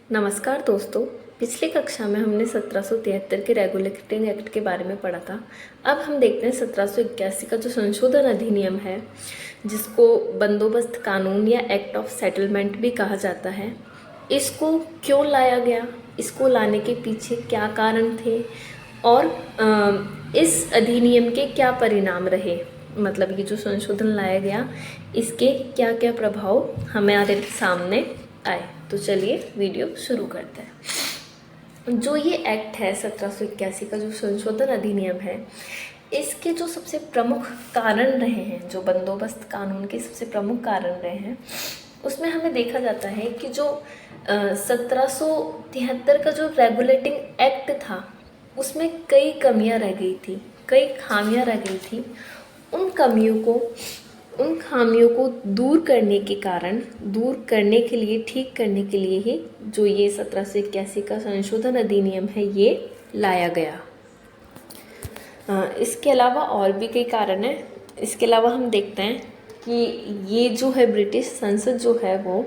नमस्कार दोस्तों। पिछली कक्षा में हमने 1773 के रेगुलेटिंग एक्ट के बारे में पढ़ा था। अब हम देखते हैं 1781 का जो संशोधन अधिनियम है, जिसको बंदोबस्त कानून या एक्ट ऑफ सेटलमेंट भी कहा जाता है। इसको क्यों लाया गया, इसको लाने के पीछे क्या कारण थे और इस अधिनियम के क्या परिणाम रहे, मतलब ये जो संशोधन लाया गया इसके क्या क्या प्रभाव हमारे सामने आए। तो चलिए वीडियो शुरू करते हैं। जो ये एक्ट है 1781 का जो संशोधन अधिनियम है, इसके जो सबसे प्रमुख कारण रहे हैं, जो बंदोबस्त कानून के सबसे प्रमुख कारण रहे हैं, उसमें हमें देखा जाता है कि जो 1773 का जो रेगुलेटिंग एक्ट था उसमें कई कमियां रह गई थी, कई खामियां रह गई थी। उन खामियों को दूर करने के कारण, दूर करने के लिए, ठीक करने के लिए ही जो ये 1781 का संशोधन अधिनियम है ये लाया गया। इसके अलावा और भी कई कारण हैं। इसके अलावा हम देखते हैं कि ये जो है ब्रिटिश संसद जो है वो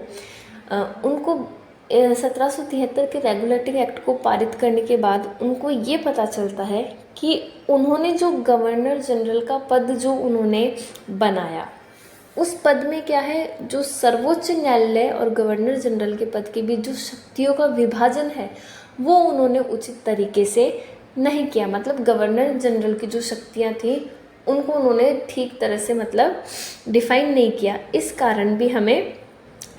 उनको 1773 के रेगुलेटिंग एक्ट को पारित करने के बाद उनको ये पता चलता है कि उन्होंने जो गवर्नर जनरल का पद जो उन्होंने बनाया, उस पद में क्या है, जो सर्वोच्च न्यायालय और गवर्नर जनरल के पद के बीच जो शक्तियों का विभाजन है वो उन्होंने उचित तरीके से नहीं किया। मतलब गवर्नर जनरल की जो शक्तियाँ थी उनको उन्होंने ठीक तरह से मतलब डिफाइन नहीं किया। इस कारण भी हमें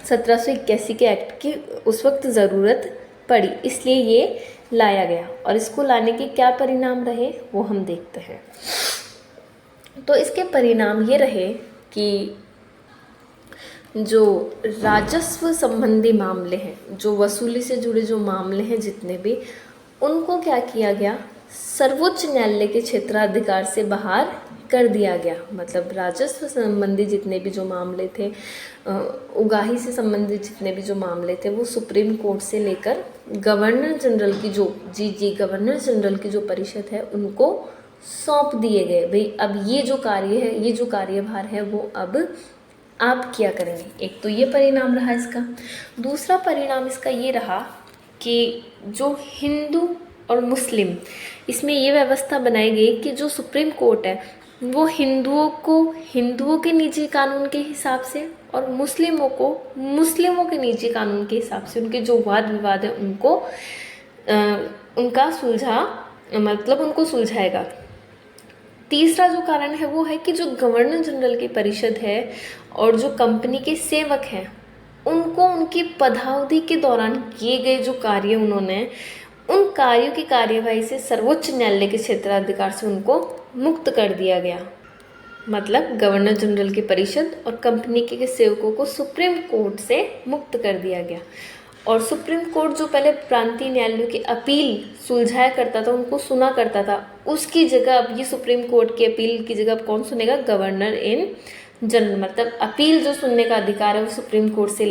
1781 के एक्ट की उस वक्त ज़रूरत पड़ी, इसलिए ये लाया गया। और इसको लाने के क्या परिणाम रहे वो हम देखते हैं। तो इसके परिणाम ये रहे कि जो राजस्व संबंधी मामले हैं, जो वसूली से जुड़े जो मामले हैं जितने भी, उनको क्या किया गया, सर्वोच्च न्यायालय के क्षेत्राधिकार से बाहर कर दिया गया। मतलब राजस्व संबंधी जितने भी जो मामले थे, उगाही से संबंधित जितने भी जो मामले थे, वो सुप्रीम कोर्ट से लेकर गवर्नर जनरल की जो गवर्नर जनरल की जो परिषद है उनको सौंप दिए गए। भाई अब ये जो कार्य है, ये जो कार्यभार है वो अब आप क्या करेंगे। एक तो ये परिणाम रहा इसका। दूसरा परिणाम इसका ये रहा कि जो हिंदू और मुस्लिम, इसमें ये व्यवस्था बनाई गई कि जो सुप्रीम कोर्ट है वो हिंदुओं के निजी कानून के हिसाब से और मुस्लिमों को मुस्लिमों के निजी कानून के हिसाब से उनके जो वाद विवाद है उनको उनको सुलझाएगा। तीसरा जो कारण है वो है कि जो गवर्नर जनरल की परिषद है और जो कंपनी के सेवक हैं उनको उनकी पदावधि के दौरान किए गए जो कार्य उन्होंने, उन कार्यों की कार्यवाही से सर्वोच्च न्यायालय के क्षेत्राधिकार से उनको मुक्त कर दिया गया। मतलब गवर्नर जनरल की परिषद और कंपनी के सेवकों को सुप्रीम कोर्ट से मुक्त कर दिया गया। और सुप्रीम कोर्ट जो पहले प्रांतीय न्यायालयों की अपील सुलझाया करता था, उनको सुना करता था, उसकी जगह अब ये सुप्रीम कोर्ट की अपील की जगह अब कौन सुनेगा, गवर्नर इन जनरल। मतलब अपील जो सुनने का अधिकार है वो सुप्रीम कोर्ट से